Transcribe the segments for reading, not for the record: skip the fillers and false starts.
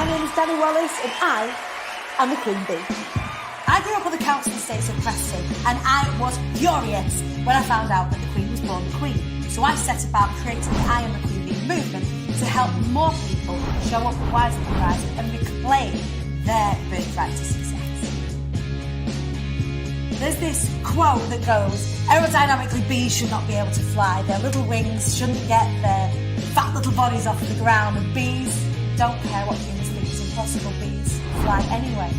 My name is Dani Wallace and I am the Queen Bee. I grew up on the council estates of Preston and I was furious when I found out that the Queen was born the Queen. So I set about creating the I am the Queen Bee movement to help more people show up at Wise on the Horizon and reclaim their birthright to success. There's this quote that goes, aerodynamically bees should not be able to fly, their little wings shouldn't get their fat little bodies off the ground, and bees don't care what humans think is impossible, bees fly anyway.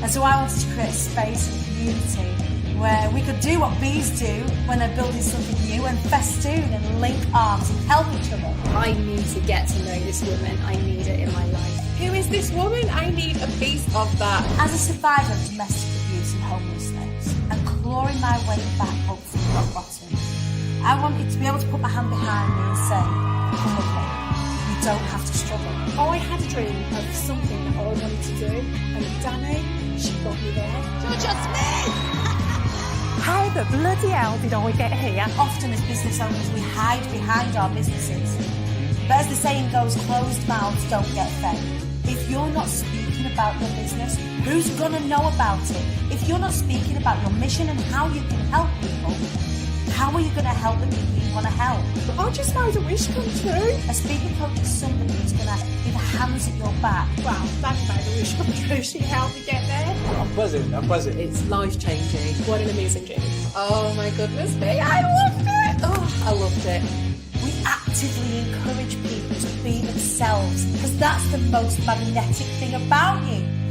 And so I wanted to create a space and community where we could do what bees do when they're building something new and festoon and link arms and help each other. I need to get to know this woman. I need it in my life. Who is this woman? I need a piece of that. As a survivor of domestic abuse and homelessness and clawing my way back up from rock bottom, I wanted to be able to put my hand behind me and say, come with me. You don't have to struggle. I had a dream of something that I wanted to do, and Dani, she got me there. You're just me! How the bloody hell did I get here? Often as business owners, we hide behind our businesses. But as the saying goes, closed mouths don't get fed. If you're not speaking about your business, who's going to know about it? If you're not speaking about your mission and how you can help people, how are you going to help the people you want to help? I just made a wish come true. A speaker coach is somebody who's going to give hands at your back. Wow, Dani made a wish come true. She helped me get there. I'm buzzing. It's life-changing. What an amazing journey. Oh my goodness me, I loved it. Oh, I loved it. We actively encourage people to be themselves because that's the most magnetic thing about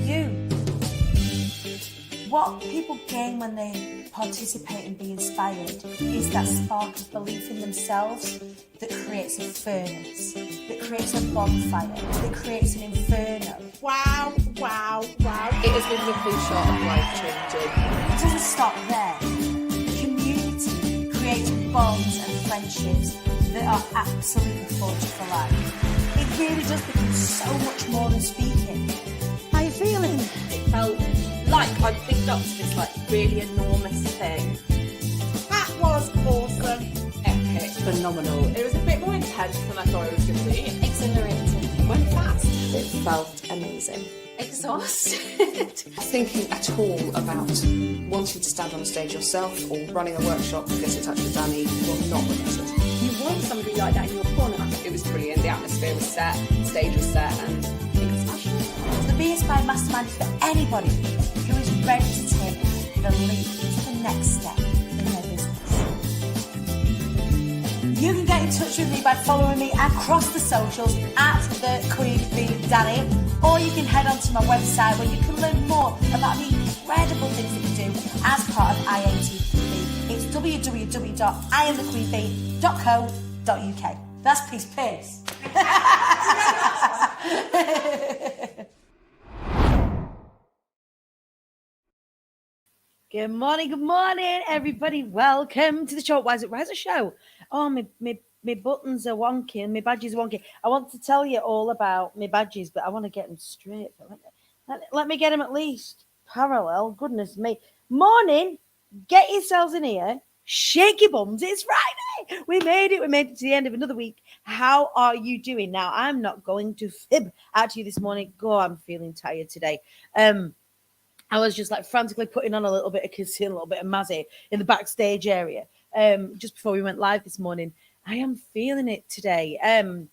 you. What people gain when they participate and be inspired is that spark of belief in themselves that creates a furnace, that creates a bonfire, that creates an inferno. Wow. It has been nothing short of life-changing. It doesn't stop there. Community creates bonds and friendships that are absolutely forged for life. It really does become so much more than speaking. How are you feeling? It felt like I'd picked up to this really enormous thing. That was awesome. Epic. Phenomenal. It was a bit more intense than I thought it was going to be. Exhilarating. Went fast. It felt amazing. Exhausted. Thinking at all about wanting to stand on a stage yourself or running a workshop to get in touch with Dani will not regret it. You want somebody like that in your corner. It was brilliant. The atmosphere was set, the stage was set, and I think it's special. So the Be Inspired Mastermind is for anybody who is ready to take the leap to the next step in their business. You can get in touch with me by following me across the socials at the Queen Bee Dani, or you can head on to my website where you can learn more about the incredible things that you do as part of IATQB. It's www.iamthequeenbee.co.uk. That's peace. Good morning, everybody. Welcome to the Short Wise Riser show. Oh, my buttons are wonky and my badges are wonky. I want to tell you all about my badges, but I want to get them straight. Let me get them at least parallel. Goodness me. Morning. Get yourselves in here. Shake your bums. It's Friday. We made it. We made it to the end of another week. How are you doing? Now, I'm not going to fib at you this morning. I'm feeling tired today. I was just frantically putting on a little bit of concealer, a little bit of mazzy in the backstage area just before we went live this morning. I am feeling it today. And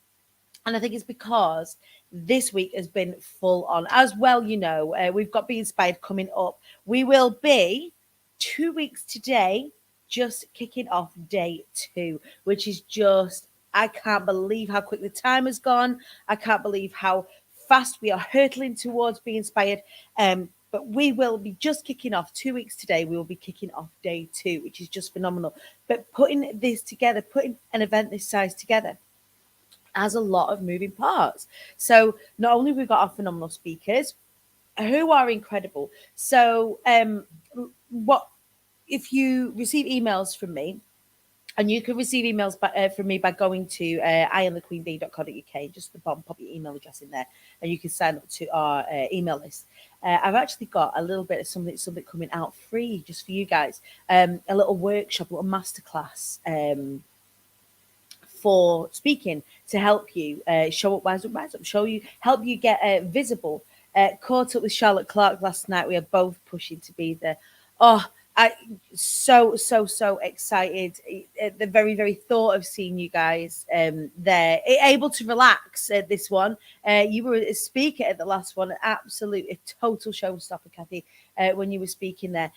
I think it's because this week has been full on. As well, we've got Be Inspired coming up. We will be 2 weeks today, just kicking off day 2, which is just, I can't believe how quick the time has gone. I can't believe how fast we are hurtling towards Be Inspired. But we will be just kicking off 2 weeks today. We will be kicking off day 2, which is just phenomenal. But putting this together, putting an event this size together, has a lot of moving parts. So not only we've got our phenomenal speakers who are incredible. So if you receive emails from me, and you can receive emails from me by going to iamthequeenbee.co.uk, just the bottom, pop your email address in there, and you can sign up to our email list. I've actually got a little bit of something coming out free just for you guys, a little workshop, a little masterclass for speaking to help you show up, rise up, help you get visible. Caught up with Charlotte Clark last night. We are both pushing to be there. Oh, I so excited at the very thought of seeing you guys there, able to relax at this one. You were a speaker at the last one, a total showstopper, Kathy, when you were speaking there.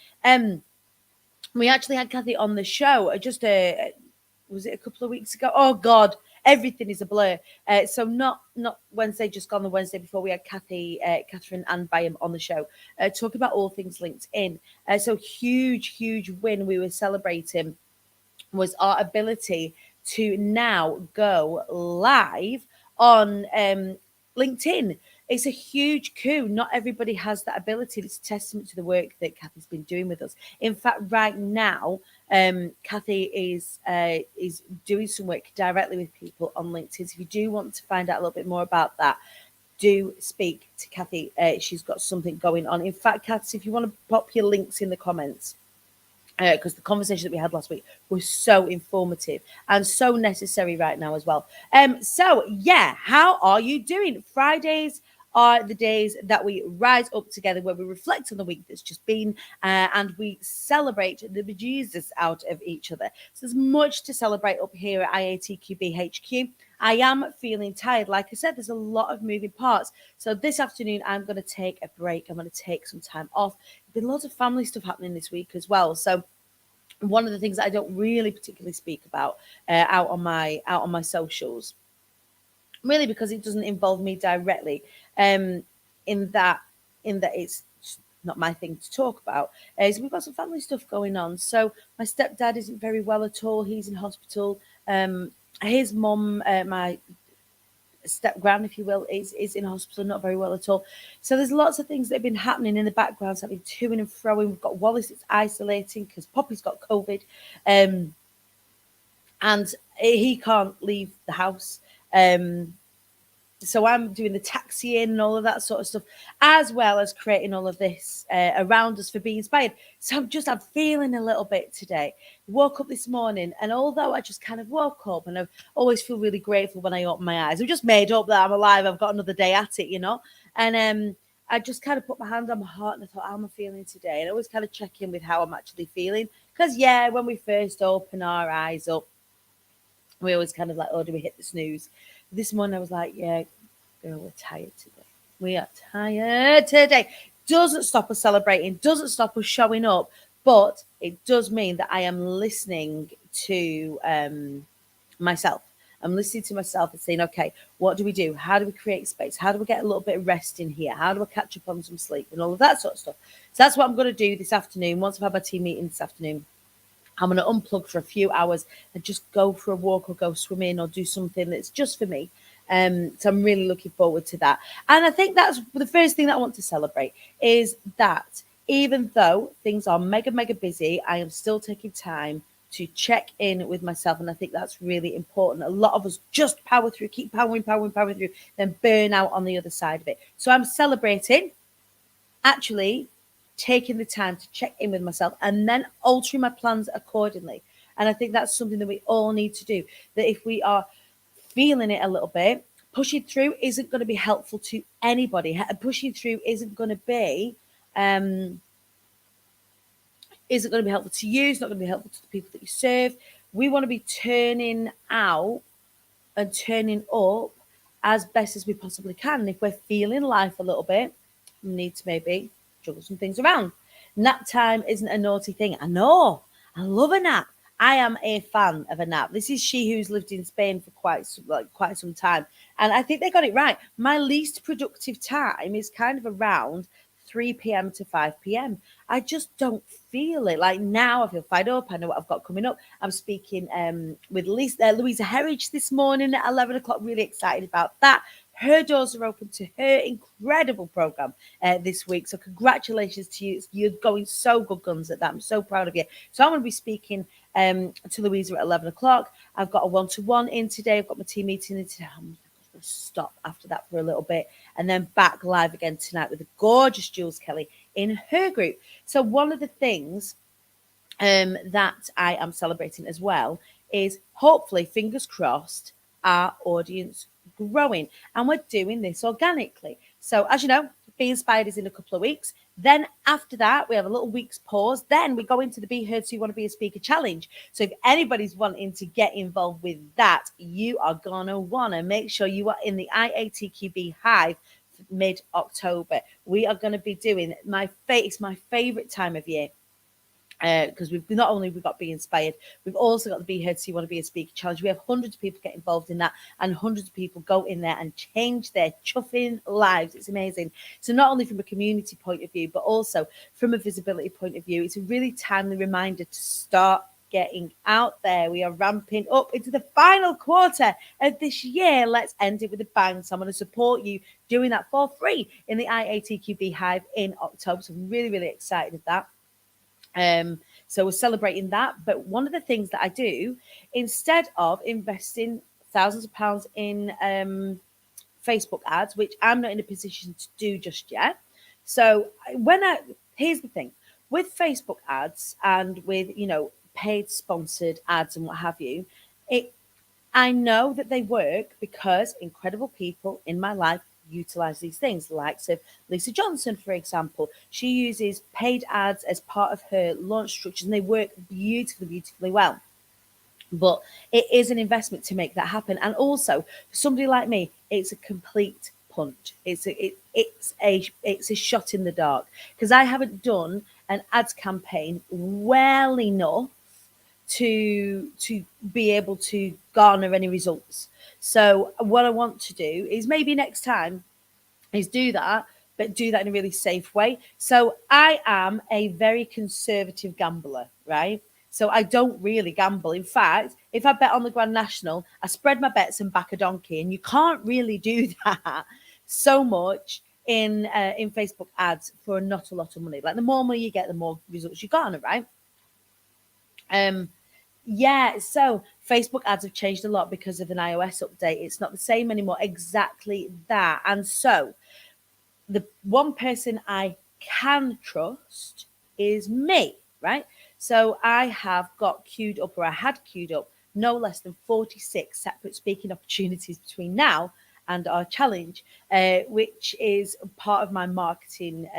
We actually had Kathy on the show just was it a couple of weeks ago? Oh God, everything is a blur. So not Wednesday, just gone the Wednesday before, we had Catherine and Byam on the show, talking about all things LinkedIn. So huge win we were celebrating was our ability to now go live on LinkedIn. It's a huge coup. Not everybody has that ability. It's a testament to the work that Kathy's been doing with us. In fact, right now, Kathy is doing some work directly with people on LinkedIn. So if you do want to find out a little bit more about that, do speak to Kathy. She's got something going on. In fact, Kathy, if you want to pop your links in the comments, because the conversation that we had last week was so informative and so necessary right now as well. So yeah, how are you doing? Fridays are the days that we rise up together, where we reflect on the week that's just been, and we celebrate the bejesus out of each other. So there's much to celebrate up here at IATQB HQ. I am feeling tired. Like I said, there's a lot of moving parts. So this afternoon, I'm going to take a break. I'm going to take some time off. There's been lots of family stuff happening this week as well. So one of the things that I don't really particularly speak about out on my socials, really because it doesn't involve me directly, in that it's not my thing to talk about, is we've got some family stuff going on. So my stepdad isn't very well at all. He's in hospital. His mum, my step grand, if you will, is in hospital, not very well at all. So there's lots of things that have been happening in the background. So I've been toing and froing. We've got Wallace that's isolating because Poppy's got COVID, and he can't leave the house. So I'm doing the taxiing and all of that sort of stuff, as well as creating all of this around us for Be Inspired. So I'm feeling a little bit today. Woke up this morning, and although I just kind of woke up, and I always feel really grateful when I open my eyes. I've just made up that I'm alive. I've got another day at it, And I just kind of put my hand on my heart and I thought, how am I feeling today? And I always kind of check in with how I'm actually feeling. Because, yeah, when we first open our eyes up, we always kind of like, oh, do we hit the snooze? This morning I was like, yeah, girl, we're tired today. We are tired today. Doesn't stop us celebrating, doesn't stop us showing up, but it does mean that I am listening to myself. I'm listening to myself and saying, okay, what do we do? How do we create space? How do we get a little bit of rest in here? How do I catch up on some sleep and all of that sort of stuff? So that's what I'm going to do this afternoon. Once I've had my team meeting this afternoon, I'm going to unplug for a few hours and just go for a walk or go swimming or do something that's just for me. So I'm really looking forward to that. And I think that's the first thing that I want to celebrate, is that even though things are mega busy, I am still taking time to check in with myself. And I think that's really important. A lot of us just power through, keep powering through, then burn out on the other side of it. So I'm celebrating actually taking the time to check in with myself and then altering my plans accordingly. And I think that's something that we all need to do. That if we are feeling it a little bit, pushing through isn't going to be helpful to anybody. Pushing through isn't going to be helpful to you. It's not going to be helpful to the people that you serve. We want to be turning out and turning up as best as we possibly can. And if we're feeling life a little bit, we need to maybe juggle some things around. Nap time isn't a naughty thing. I know. I love a nap. I am a fan of a nap. This is she who's lived in Spain for quite some time. And I think they got it right. My least productive time is kind of around 3 p.m. to 5 p.m. I just don't feel it. Like now I feel fired up. I know what I've got coming up. I'm speaking with Louisa Herridge this morning at 11 o'clock. Really excited about that. Her doors are open to her incredible program this week. So congratulations to you. You're going so good guns at that. I'm so proud of you. So I'm going to be speaking to Louisa at 11 o'clock. I've got a one-to-one in today. I've got my team meeting in today. I'm going to stop after that for a little bit and then back live again tonight with the gorgeous Jules Kelly in her group. So one of the things that I am celebrating as well is hopefully, fingers crossed, our audience growing. And we're doing this organically. So as you know, Be Inspired is in a couple of weeks. Then after that, we have a little week's pause. Then we go into the Be Heard So You Want to Be a Speaker challenge. So if anybody's wanting to get involved with that, you are going to want to make sure you are in the IATQB Hive mid-October. We are going to be doing it's my favorite time of year. Because we've not only got Be Inspired, we've also got the Be Heard So You Want to Be a Speaker challenge. We have hundreds of people get involved in that, and hundreds of people go in there and change their chuffing lives. It's amazing. So not only from a community point of view, but also from a visibility point of view, it's a really timely reminder to start getting out there. We are ramping up into the final quarter of this year. Let's end it with a bang. So I'm going to support you doing that for free in the IATQB Hive in October. So I'm really, really excited at that. So we're celebrating that. But one of the things that I do, instead of investing thousands of pounds in Facebook ads, which I'm not in a position to do just yet. So here's the thing with Facebook ads and with, paid sponsored ads and what have you, I know that they work because incredible people in my life utilize these things, the likes of Lisa Johnson, for example. She uses paid ads as part of her launch structures, and they work beautifully well. But it is an investment to make that happen. And also, for somebody like me, it's a complete punt. It's a shot in the dark, because I haven't done an ads campaign well enough to be able to garner any results. So what I want to do is maybe next time is do that, but do that in a really safe way. So I am a very conservative gambler, right? So I don't really gamble. In fact, if I bet on the Grand National, I spread my bets and back a donkey, and you can't really do that so much in Facebook ads for not a lot of money. Like, the more money you get, the more results you garner, right? So Facebook ads have changed a lot because of an iOS update. It's not the same anymore. Exactly that. And so the one person I can trust is me, right? So I have got queued up, or I had queued up, no less than 46 separate speaking opportunities between now and our challenge, which is part of my marketing.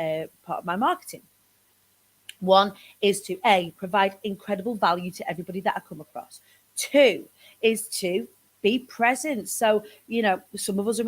One is to provide incredible value to everybody that I come across. Two is to be present. So, some of us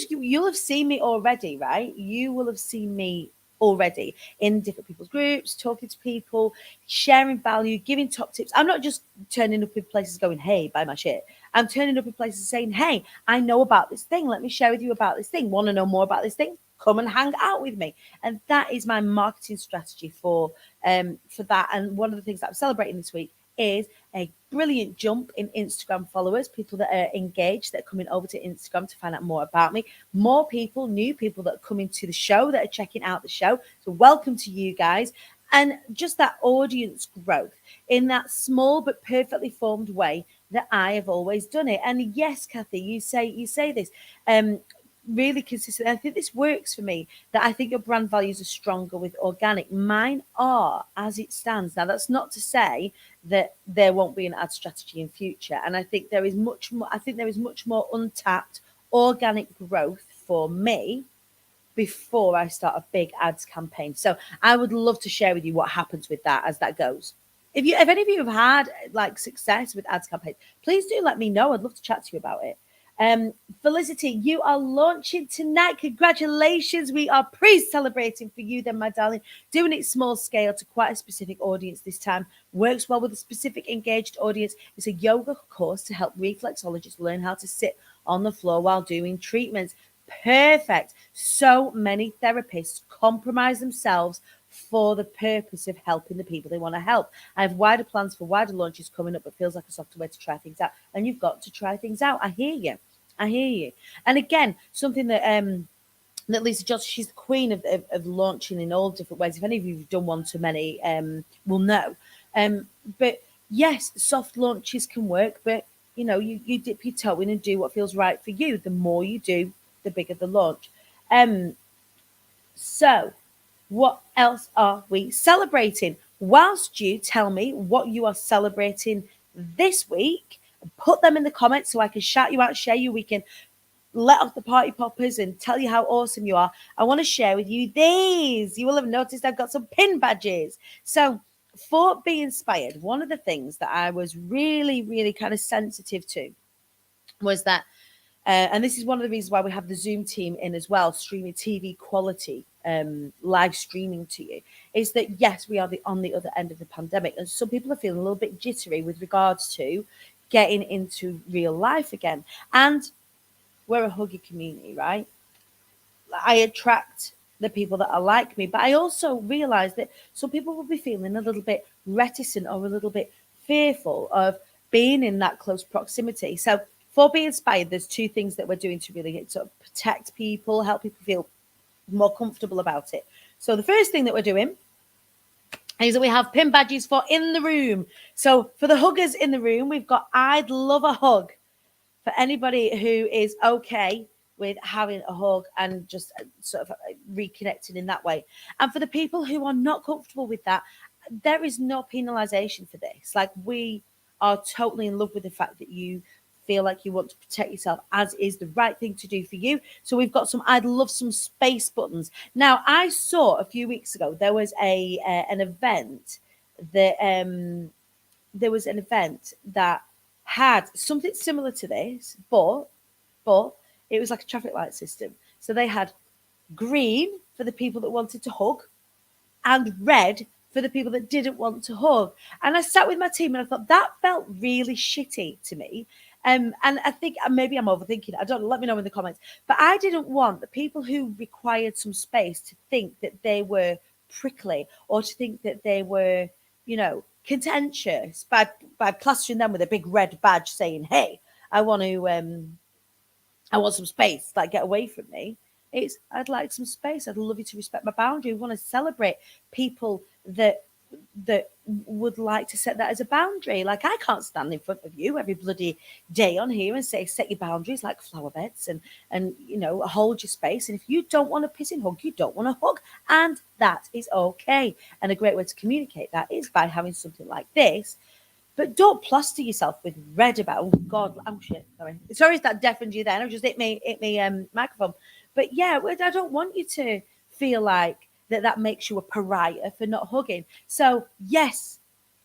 you'll have seen me already, right? You will have seen me already in different people's groups, talking to people, sharing value, giving top tips. I'm not just turning up in places going, hey, buy my shit. I'm turning up in places saying, hey, I know about this thing. Let me share with you about this thing. Want to know more about this thing? Come and hang out with me. And that is my marketing strategy for that. And one of the things that I'm celebrating this week is a brilliant jump in Instagram followers, people that are engaged, that are coming over to Instagram to find out more about me, more people, new people that are coming to the show, that are checking out the show. So welcome to you guys. And just that audience growth in that small but perfectly formed way that I have always done it. And yes, Kathy, you say this really consistent. I think this works for me, that I think your brand values are stronger with organic. Mine are, as it stands. Now, that's not to say that there won't be an ad strategy in future. And I think there is much more untapped organic growth for me before I start a big ads campaign. So I would love to share with you what happens with that as that goes. If any of you have had like success with ads campaigns, please do let me know. I'd love to chat to you about it. Felicity, you are launching tonight. Congratulations. We are pre-celebrating for you then, my darling. Doing it small scale to quite a specific audience this time. Works well with a specific engaged audience. It's a yoga course to help reflexologists learn how to sit on the floor while doing treatments. Perfect. So many therapists compromise themselves for the purpose of helping the people they want to help. I have wider plans for wider launches coming up, but feels like a softer way to try things out. And you've got to try things out. I hear you. And again, something that Lisa Johnson, she's the queen of launching in all different ways. If any of you have done one to many, will know. But yes, soft launches can work, but you dip your toe in and do what feels right for you. The more you do, the bigger the launch. So what else are we celebrating? Whilst you tell me what you are celebrating this week. Put them in the comments so I can shout you out, share you. We can let off the party poppers and tell you how awesome you are. I want to share with you these. You will have noticed I've got some pin badges. So for Be Inspired, one of the things that I was really, really kind of sensitive to was that, and this is one of the reasons why we have the Zoom team in as well, streaming TV quality, live streaming to you, is that yes, we are on the other end of the pandemic, and some people are feeling a little bit jittery with regards to getting into real life again. And we're a huggy community, right? I attract the people that are like me, but I also realize that some people will be feeling a little bit reticent or a little bit fearful of being in that close proximity. So for Be Inspired, there's two things that we're doing to really sort of protect people, help people feel more comfortable about it. So the first thing that we're doing is that we have pin badges for in the room. So for the huggers in the room, we've got I'd love a hug. For anybody who is okay with having a hug and just sort of reconnecting in that way. And for the people who are not comfortable with that, there is no penalization for this. Like, we are totally in love with the fact that you feel like you want to protect yourself, as is the right thing to do for you. So we've got some I'd love some space buttons. Now, I saw a few weeks ago there was an event that had something similar to this, but it was like a traffic light system. So they had green for the people that wanted to hug and red for the people that didn't want to hug. And I sat with my team and I thought that felt really shitty to me. And I think maybe I'm overthinking it. I don't know. Let me know in the comments. But I didn't want the people who required some space to think that they were prickly or to think that they were, contentious by plastering them with a big red badge saying, hey, I want some space, like, get away from me. I'd like some space. I'd love you to respect my boundary. We want to celebrate people that would like to set that as a boundary. Like, I can't stand in front of you every bloody day on here and say, set your boundaries like flower beds and hold your space. And if you don't want to piss and hug, you don't want to hug. And that is okay. And a great way to communicate that is by having something like this. But don't plaster yourself with red about. Oh God! Oh shit! Sorry if that deafened you. Then I just hit me microphone. But yeah, I don't want you to feel like that makes you a pariah for not hugging. So yes,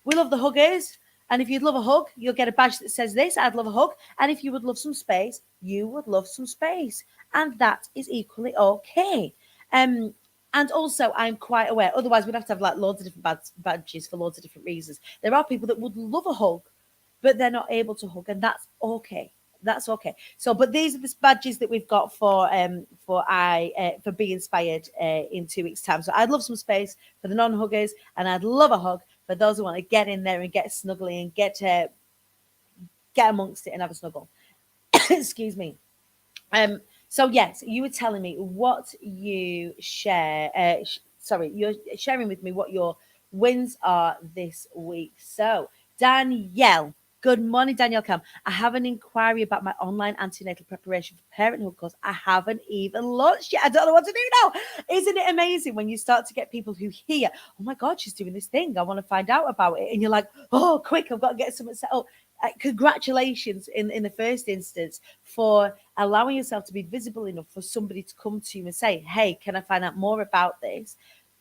we love the huggers. And if you'd love a hug, you'll get a badge that says this: I'd love a hug. And if you would love some space, you would love some space, and that is equally okay. And also, I'm quite aware, otherwise we'd have to have like loads of different badges for loads of different reasons. There are people that would love a hug, but they're not able to hug, and that's okay. That's okay. So, but these are the badges that we've got for Be Inspired in 2 weeks' time. So I'd love some space for the non-huggers, and I'd love a hug for those who want to get in there and get snuggly and get amongst it and have a snuggle. Excuse me. So yes, you were telling me what you share. You're sharing with me what your wins are this week. So Danielle, good morning, Danielle Cam. I have an inquiry about my online antenatal preparation for parenthood course. I haven't even launched yet. I don't know what to do now. Isn't it amazing when you start to get people who hear, oh my God, she's doing this thing. I want to find out about it. And you're like, oh, quick, I've got to get something set up. Congratulations in the first instance for allowing yourself to be visible enough for somebody to come to you and say, hey, can I find out more about this?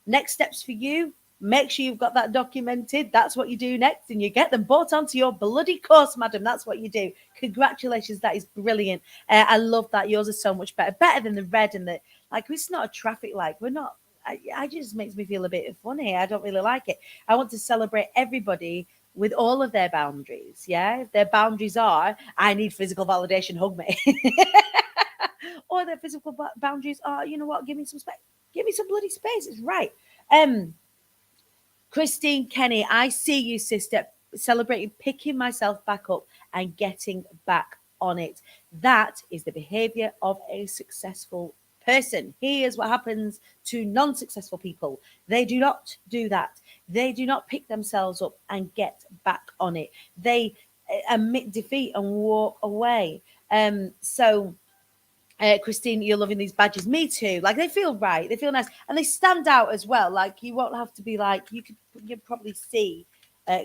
Next steps for you, make sure you've got that documented. That's what you do next, and you get them bought onto your bloody course, madam. That's what you do. Congratulations, that is brilliant. I love that. Yours is so much better than the red and the, like, it's not a traffic light. We're not, I just makes me feel a bit funny. I don't really like it. I want to celebrate everybody with all of their boundaries. Yeah, if their boundaries are, I need physical validation, hug me. Or their physical boundaries are, you know what, give me some space. Give me some bloody space. It's right. Christine Kenny, I see you, sister, celebrating picking myself back up and getting back on it. That is the behavior of a successful person. Here's what happens to non-successful people. They do not do that. They do not pick themselves up and get back on it. They admit defeat and walk away. Christine, you're loving these badges. Me too. Like, they feel right. They feel nice. And they stand out as well. Like, you won't have to be like, you probably see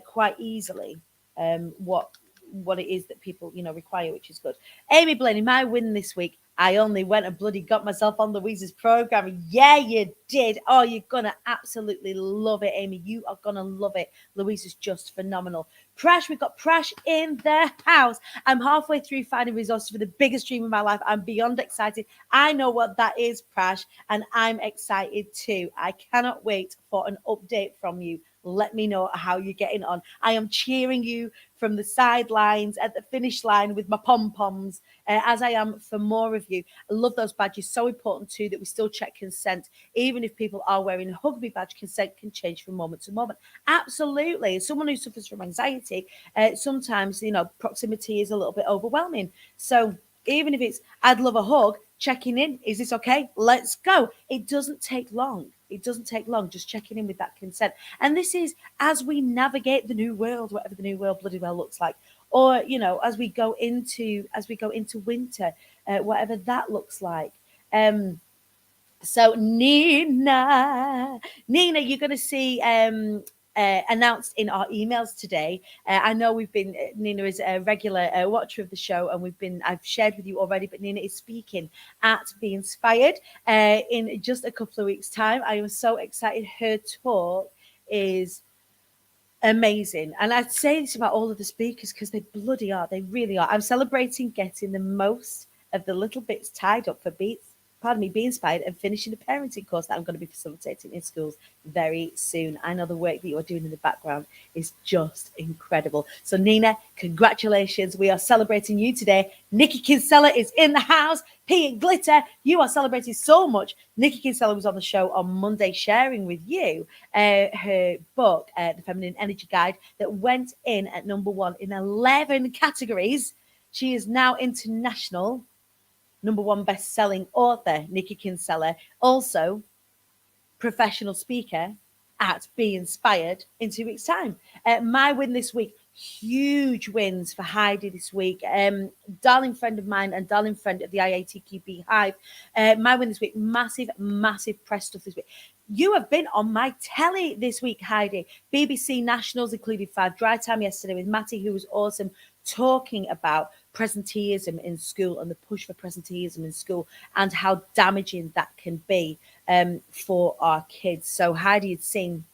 quite easily what it is that people, require, which is good. Amy Blaney, my win this week. I only went and bloody got myself on Louise's program. Yeah, you did. Oh, you're going to absolutely love it, Amy. You are going to love it. Louise is just phenomenal. Prash, we've got Prash in the house. I'm halfway through finding resources for the biggest dream of my life. I'm beyond excited. I know what that is, Prash, and I'm excited too. I cannot wait for an update from you. Let me know how you're getting on. I am cheering you from the sidelines at the finish line with my pom-poms, as I am for more of you. I love those badges. So important too that we still check consent. Even if people are wearing a Hug Me badge, consent can change from moment to moment. Absolutely. As someone who suffers from anxiety, sometimes, proximity is a little bit overwhelming. So even if it's, I'd love a hug, checking in, is this okay? Let's go. It doesn't take long. Just checking in with that consent. And this is as we navigate the new world, whatever the new world bloody well looks like, or as we go into winter, whatever that looks like. So Nina, you're going to see announced in our emails today. I know Nina is a regular watcher of the show, and I've shared with you already, but Nina is speaking at Be Inspired in just a couple of weeks' time. I am so excited. Her talk is amazing. And I'd say this about all of the speakers because they bloody are. They really are. I'm celebrating getting the most of the little bits tied up for Be Inspired and finishing the parenting course that I'm going to be facilitating in schools very soon. I know the work that you're doing in the background is just incredible. So Nina, congratulations. We are celebrating you today. Nikki Kinsella is in the house. P and Glitter, you are celebrating so much. Nikki Kinsella was on the show on Monday sharing with you her book, The Feminine Energy Guide, that went in at #1 in 11 categories. She is now international #1 best-selling author, Nikki Kinsella, also professional speaker at Be Inspired in 2 weeks' time. My win this week, huge wins for Heidi this week. Darling friend of mine and darling friend of the IATQB Hive. My win this week, massive press stuff this week. You have been on my telly this week, Heidi. BBC Nationals included 5 Dry Time yesterday with Matty, who was awesome, talking about presenteeism in school and the push for presenteeism in school and how damaging that can be for our kids. So Heidi had seen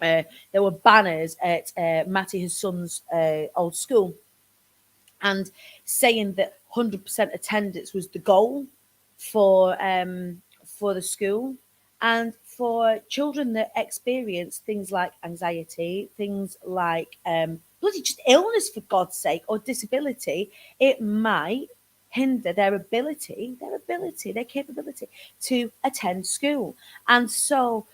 there were banners at Matty, his son's old school, and saying that 100% attendance was the goal for the school. And for children that experience things like anxiety, things like bloody just illness, for God's sake, or disability, it might hinder their capability to attend school. And so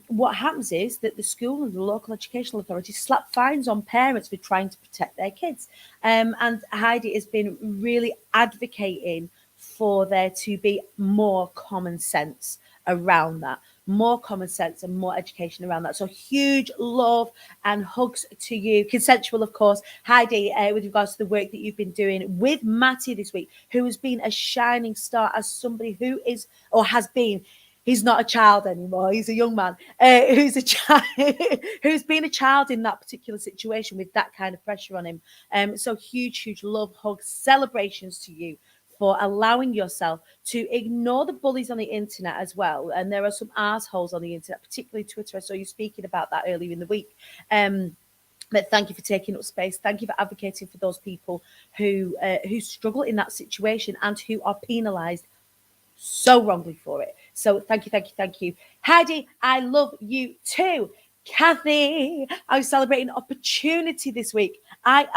what happens is that the school and the local educational authorities slap fines on parents for trying to protect their kids. And Heidi has been really advocating for there to be more common sense around that, more common sense and more education around that. So huge love and hugs to you. Consensual, of course, Heidi, with regards to the work that you've been doing with Matty this week, who has been a shining star as somebody who is or has been. He's not a child anymore. He's a young man who's a child, who's been a child in that particular situation with that kind of pressure on him. So huge love, hugs, celebrations to you for allowing yourself to ignore the bullies on the internet as well. And there are some assholes on the internet, particularly Twitter. I saw you speaking about that earlier in the week. But thank you for taking up space. Thank you for advocating for those people who struggle in that situation and who are penalised so wrongly for it. So thank you. Heidi, I love you too. Kathy, I was celebrating opportunity this week. I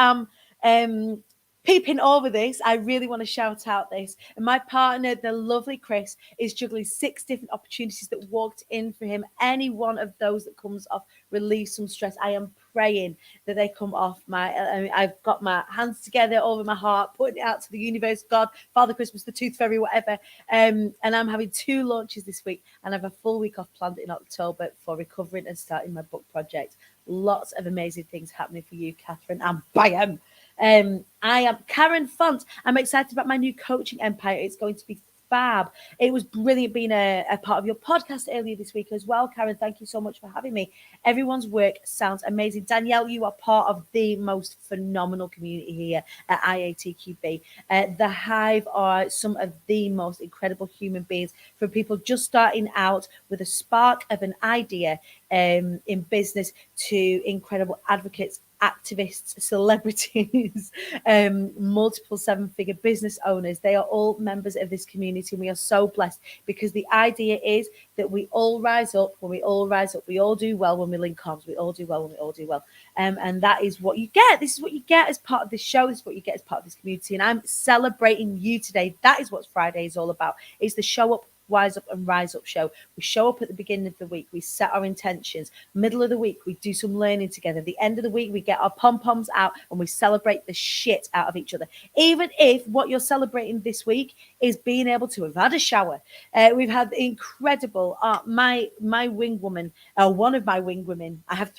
am peeping over this. I really want to shout out this. And my partner, the lovely Chris, is juggling 6 different opportunities that walked in for him. Any one of those that comes off relieves some stress. I am praying that they come off. I've got my hands together over my heart, putting it out to the universe, God, Father Christmas, the Tooth Fairy, whatever. And I'm having 2 launches this week, and I have a full week off planned in October for recovering and starting my book project. Lots of amazing things happening for you, Catherine, and bam. I am Karen Font. I'm excited about my new coaching empire. It's going to be fab. It was brilliant being a part of your podcast earlier this week as well, Karen. Thank you so much for having me. Everyone's work sounds amazing. Danielle, you are part of the most phenomenal community here at IATQB. The Hive are some of the most incredible human beings, from people just starting out with a spark of an idea in business to incredible advocates, activists, celebrities, multiple seven-figure business owners. They are all members of this community, and we are so blessed, because the idea is that we all rise up. When we all rise up, we all do well. When we link arms, we all do well. When we all do well, and that is what you get. This is what you get as part of this show. This is what you get as part of this community, and I'm celebrating you today. That is what Friday is all about. It's the show up, wise up and rise up show. We show up at the beginning of the week, we set our intentions. Middle of the week, we do some learning together. The end of the week, we get our pom-poms out and we celebrate the shit out of each other. Even if what you're celebrating this week is being able to have had a shower. We've had incredible, my wing woman, one of my wing women, I have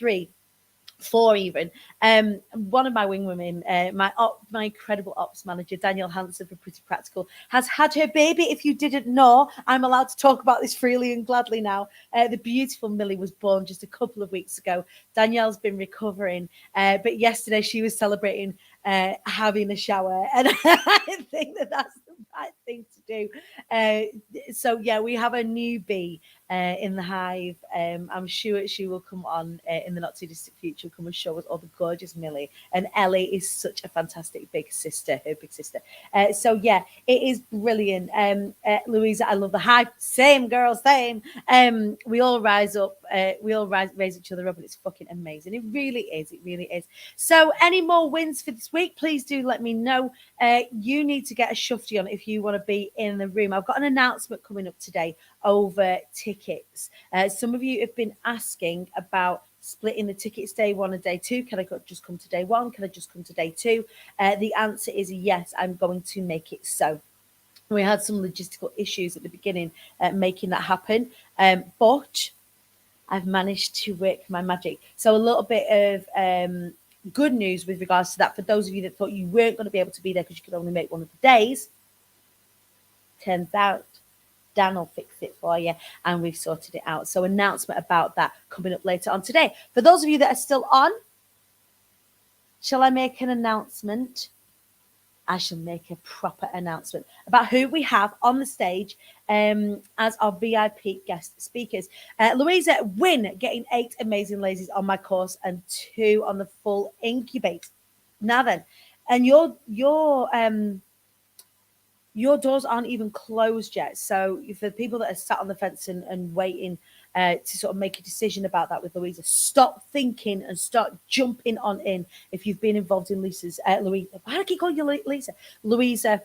4 even. One of my wing women, my incredible ops manager, Danielle Hansen for Pretty Practical, has had her baby. If you didn't know, I'm allowed to talk about this freely and gladly now. The beautiful Millie was born just a couple of weeks ago. Danielle's been recovering, but yesterday she was celebrating having a shower, and I think that's the right thing to do. So yeah, we have a newbie in the Hive. I'm sure she will come on in the not too distant future, come and show us all the gorgeous Millie. And Ellie is such a fantastic big sister, her big sister. So yeah, it is brilliant. Louisa, I love the Hive. Same girl, same. We all rise up, we all raise each other up, and it's fucking amazing. It really is. It really is. So any more wins for this week, please do let me know. You need to get a shufty on if you want to be in the room. I've got an announcement coming up today over tickets. Some of you have been asking about splitting the tickets day 1 and day 2. Can I just come to day 1? Can I just come to day 2? The answer is yes, I'm going to make it so. We had some logistical issues at the beginning making that happen, but I've managed to work my magic. So a little bit of good news with regards to that. For those of you that thought you weren't going to be able to be there because you could only make one of the days, turns out Dan will fix it for you, and we've sorted it out. So announcement about that coming up later on today. For those of you that are still on, shall I make an announcement? I shall make a proper announcement about who we have on the stage as our VIP guest speakers. Louisa Wynn getting 8 amazing ladies on my course and 2 on the full incubate. Now then, and your doors aren't even closed yet. So for people that are sat on the fence and waiting to sort of make a decision about that with Louisa, stop thinking and start jumping on in. If you've been involved in Louisa, why do I keep calling you Lisa? Louisa,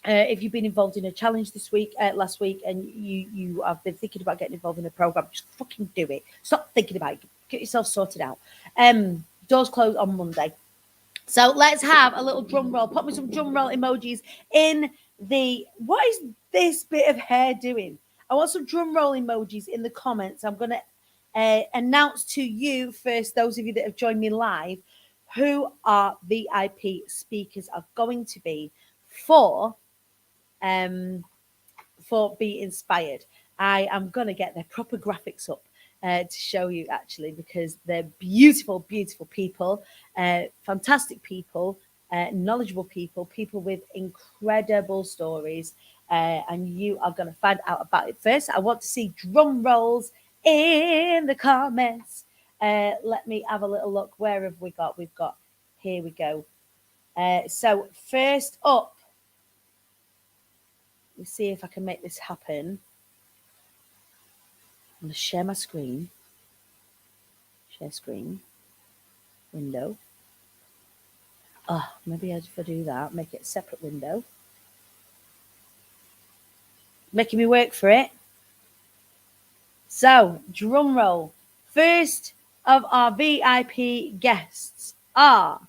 if you've been involved in a challenge this week, last week, and you have been thinking about getting involved in a program, just fucking do it. Stop thinking about it. Get yourself sorted out. Doors close on Monday. So let's have a little drum roll. Put me some drum roll emojis in the... What is this bit of hair doing? I want some drum roll emojis in the comments. I'm going to announce to you first, those of you that have joined me live, who our VIP speakers are going to be for Be Inspired. I am going to get their proper graphics up to show you, actually, because they're beautiful, beautiful people, fantastic people, knowledgeable people, people with incredible stories, and you are going to find out about it. First, I want to see drum rolls in the comments. Let me have a little look. Where have we got? We've got, here we go. So first up, let's see if I can make this happen. I'm going to share my screen. Share screen. Window. Oh, maybe if I do that, make it a separate window. Making me work for it. So, drum roll. First of our VIP guests are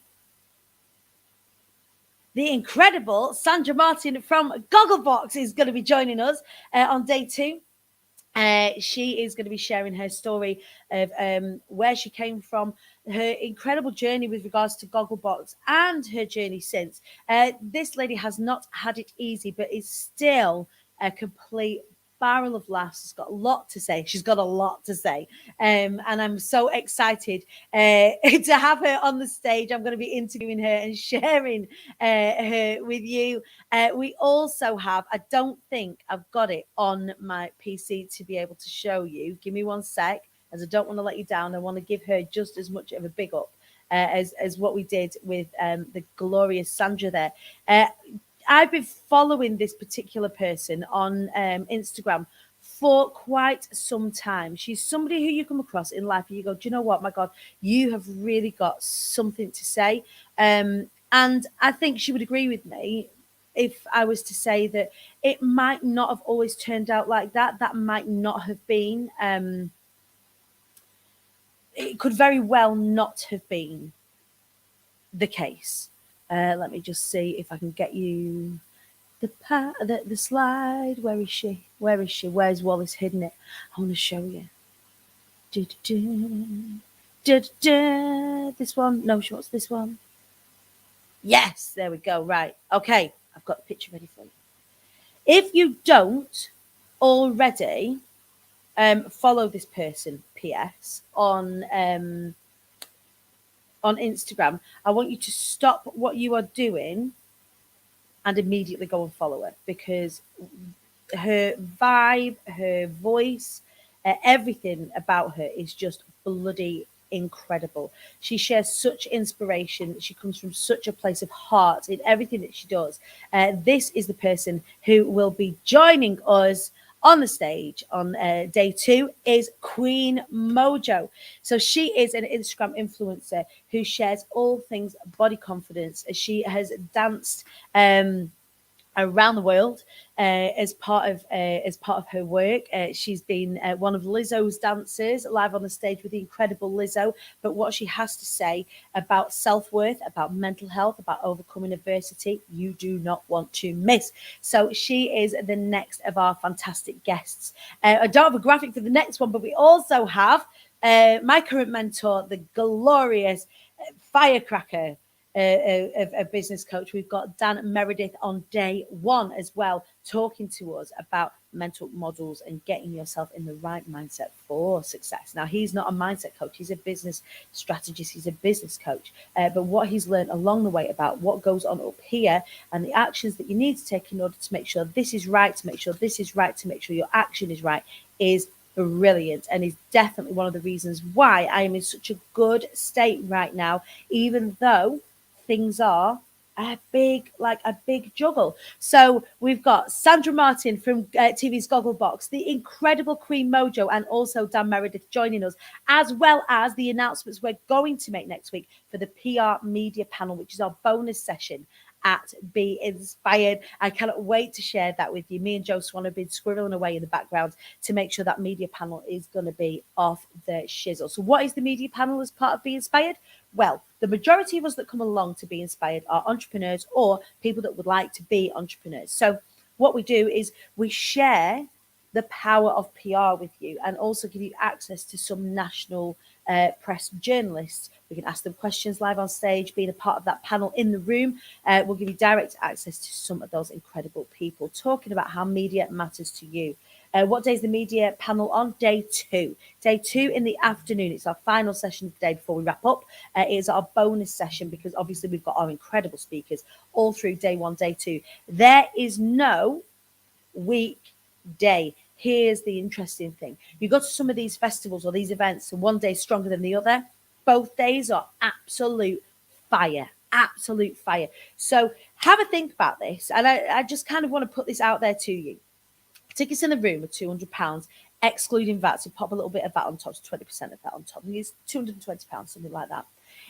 the incredible Sandra Martin from Gogglebox is going to be joining us on day 2. She is going to be sharing her story of where she came from, her incredible journey with regards to Gogglebox, and her journey since. This lady has not had it easy, but is still a complete barrel of laughs. She's got a lot to say. She's got a lot to say. And I'm so excited to have her on the stage. I'm going to be interviewing her and sharing her with you. We also have, I don't think I've got it on my PC to be able to show you. Give me one sec, as I don't want to let you down. I want to give her just as much of a big up as what we did with the glorious Sandra there. I've been following this particular person on Instagram for quite some time. She's somebody who you come across in life and you go, do you know what, my God, you have really got something to say. And I think she would agree with me if I was to say that it might not have always turned out like that. That might not have been, it could very well not have been the case. Let me just see if I can get you the slide. Where is she? Where is she? Where's Wallace hidden it? I want to show you. This one? No, she wants this one. Yes, there we go. Right. Okay, I've got the picture ready for you. If you don't already follow this person, PS, on Instagram, I want you to stop what you are doing and immediately go and follow her, because her vibe, her voice, everything about her is just bloody incredible. She shares such inspiration. She comes from such a place of heart in everything that she does. This is the person who will be joining us on the stage on day 2 is Queen Mojo. So she is an Instagram influencer who shares all things body confidence. She has danced around the world as part of her work. She's been one of Lizzo's dancers live on the stage with the incredible Lizzo. But what she has to say about self-worth, about mental health, about overcoming adversity, you do not want to miss. So she is the next of our fantastic guests. I don't have a graphic for the next one, but we also have my current mentor, the glorious firecracker a business coach. We've got Dan Meredith on day 1 as well, talking to us about mental models and getting yourself in the right mindset for success. Now, he's not a mindset coach, he's a business strategist, he's a business coach, but what he's learned along the way about what goes on up here and the actions that you need to take in order to make sure this is right, to make sure this is right, to make sure your action is right, is brilliant, and is definitely one of the reasons why I am in such a good state right now, even though things are a big juggle. So we've got Sandra Martin from TV's Gogglebox, the incredible Queen Mojo, and also Dan Meredith joining us, as well as the announcements we're going to make next week for the PR media panel, which is our bonus session at Be Inspired. I cannot wait to share that with you. Me and Joe Swan have been squirreling away in the background to make sure that media panel is going to be off the shizzle. So what is the media panel as part of Be Inspired? Well, the majority of us that come along to Be Inspired are entrepreneurs or people that would like to be entrepreneurs. So what we do is we share the power of PR with you and also give you access to some national press journalists. We can ask them questions live on stage, being a part of that panel in the room. We'll give you direct access to some of those incredible people talking about how media matters to you. What day is the media panel on? Day 2. Day 2 in the afternoon. It's our final session of the day before we wrap up. It is our bonus session because obviously we've got our incredible speakers all through day 1, day 2. There is no weekday. Here's the interesting thing. You go to some of these festivals or these events and one day is stronger than the other. Both days are absolute fire. Absolute fire. So have a think about this. And I just kind of want to put this out there to you. Tickets in the room are £200, excluding VAT. So pop a little bit of VAT on top, so 20% of that on top. It's £220, something like that.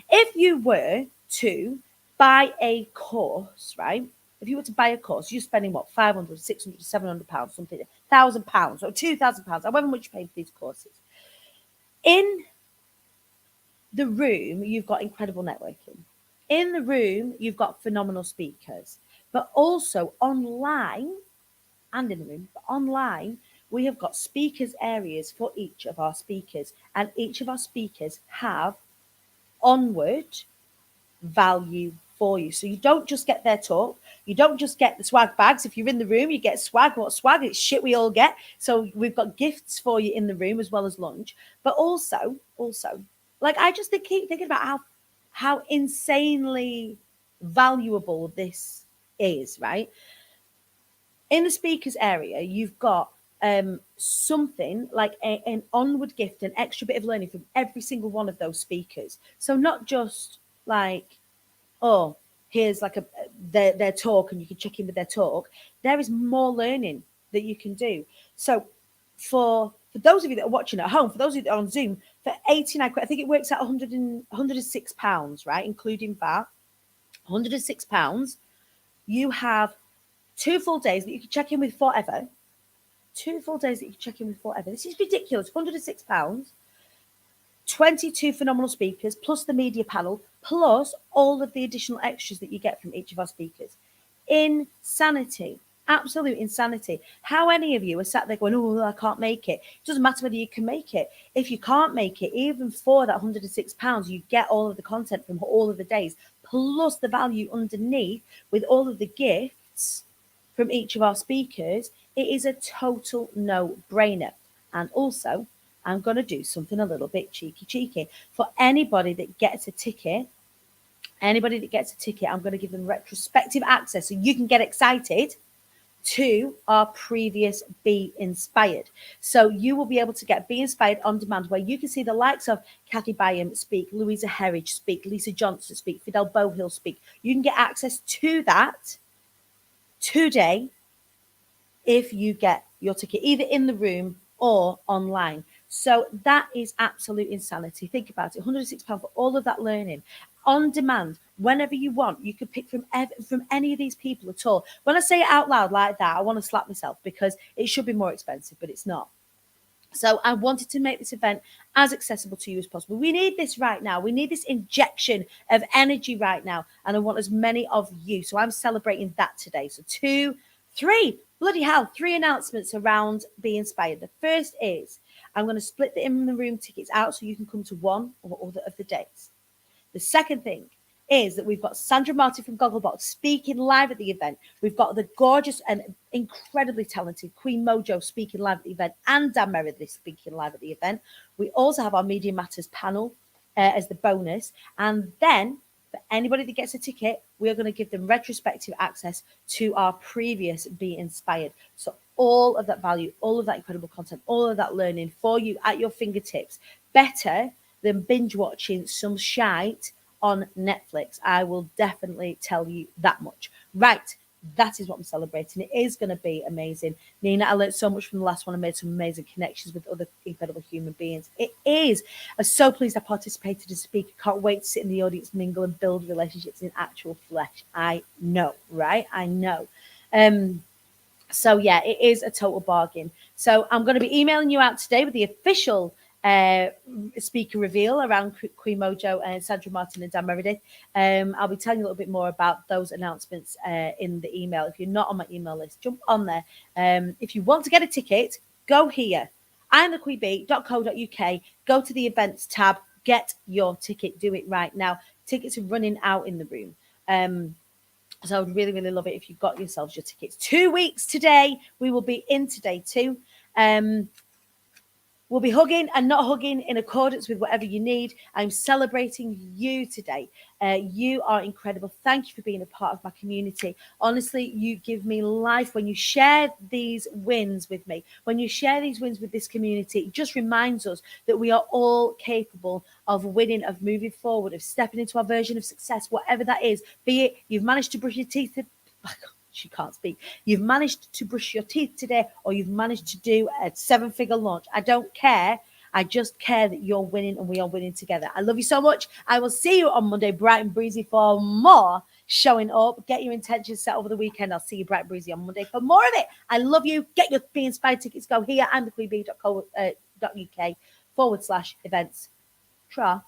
If you were to buy a course, right? If you were to buy a course, you're spending what, £500, £600, £700, something, £1,000 or £2,000, however much you pay for these courses. In the room, you've got incredible networking. In the room, you've got phenomenal speakers, but also online and in the room, but online, we have got speakers areas for each of our speakers, and each of our speakers have onward value for you. So you don't just get their talk. You don't just get the swag bags. If you're in the room, you get swag. What swag? It's shit we all get. So we've got gifts for you in the room as well as lunch. But also, like I just keep thinking about how insanely valuable this is, right? In the speakers area, you've got something like an onward gift, an extra bit of learning from every single one of those speakers. So not just like, oh, here's like their talk and you can check in with their talk. There is more learning that you can do. So for those of you that are watching at home, for those of you that are on Zoom, for 89 quid, I think it works out 106 pounds, right? Including VAT, 106 pounds. You have 2 full days that you can check in with forever. 2 full days that you can check in with forever. This is ridiculous. £106. 22 phenomenal speakers, plus the media panel, plus all of the additional extras that you get from each of our speakers. Insanity. Absolute insanity. How many of you are sat there going, oh, I can't make it? It doesn't matter whether you can make it. If you can't make it, even for that £106, you get all of the content from all of the days, plus the value underneath with all of the gifts from each of our speakers. It is a total no-brainer. And also, I'm going to do something a little bit cheeky. For anybody that gets a ticket, I'm going to give them retrospective access so you can get excited to our previous Be Inspired. So you will be able to get Be Inspired on demand, where you can see the likes of Kathy Byam speak, Louisa Herridge speak, Lisa Johnson speak, Fidel Bohill speak. You can get access to that today if you get your ticket either in the room or online. So that is absolute insanity. Think about it, £106 for all of that learning on demand whenever you want. You can pick from any of these people at all. When I say it out loud like that, I want to slap myself because it should be more expensive, but it's not. So I wanted to make this event as accessible to you as possible. We need this right now. We need this injection of energy right now. And I want as many of you. So I'm celebrating that today. So 3 announcements around Be Inspired. The first is I'm going to split the in the room tickets out so you can come to one or other of the days. The second thing is that we've got Sandra Martin from Gogglebox speaking live at the event. We've got the gorgeous and incredibly talented Queen Mojo speaking live at the event, and Dan Meredith speaking live at the event. We also have our Media Matters panel as the bonus. And then for anybody that gets a ticket, we are going to give them retrospective access to our previous Be Inspired. So all of that value, all of that incredible content, all of that learning for you at your fingertips. Better than binge watching some shite on Netflix. I will definitely tell you that much. Right, that is what I'm celebrating. It is going to be amazing. Nina, I learned so much from the last one. I made some amazing connections with other incredible human beings. It is. I'm so pleased I participated as a speaker. Can't wait to sit in the audience, mingle and build relationships in actual flesh. I know, right? I know. So yeah, it is a total bargain. So I'm going to be emailing you out today with the official speaker reveal around Queen Mojo and Sandra Martin and Dan Meredith. I'll be telling you a little bit more about those announcements in the email. If you're not on my email list, jump on there. If you want to get a ticket, go here. imthequeenbee.co.uk. Go to the events tab. Get your ticket. Do it right now. Tickets are running out in the room. So I would really, really love it if you got yourselves your tickets. 2 weeks today. We will be in today too. We'll be hugging and not hugging in accordance with whatever you need. I'm celebrating you today. You are incredible. Thank you for being a part of my community. Honestly, you give me life when you share these wins with me. When you share these wins with this community, it just reminds us that we are all capable of winning, of moving forward, of stepping into our version of success, whatever that is. Be it you've managed to brush your teeth. She can't speak. You've managed to brush your teeth today, or you've managed to do a 7-figure launch. I don't care. I just care that you're winning and we are winning together. I love you so much. I will see you on Monday, bright and breezy, for more showing up. Get your intentions set over the weekend. I'll see you bright and breezy on Monday for more of it. I love you. Get your Be Inspired tickets. Go here. I'm thequeenbee.co.uk /events. Tra.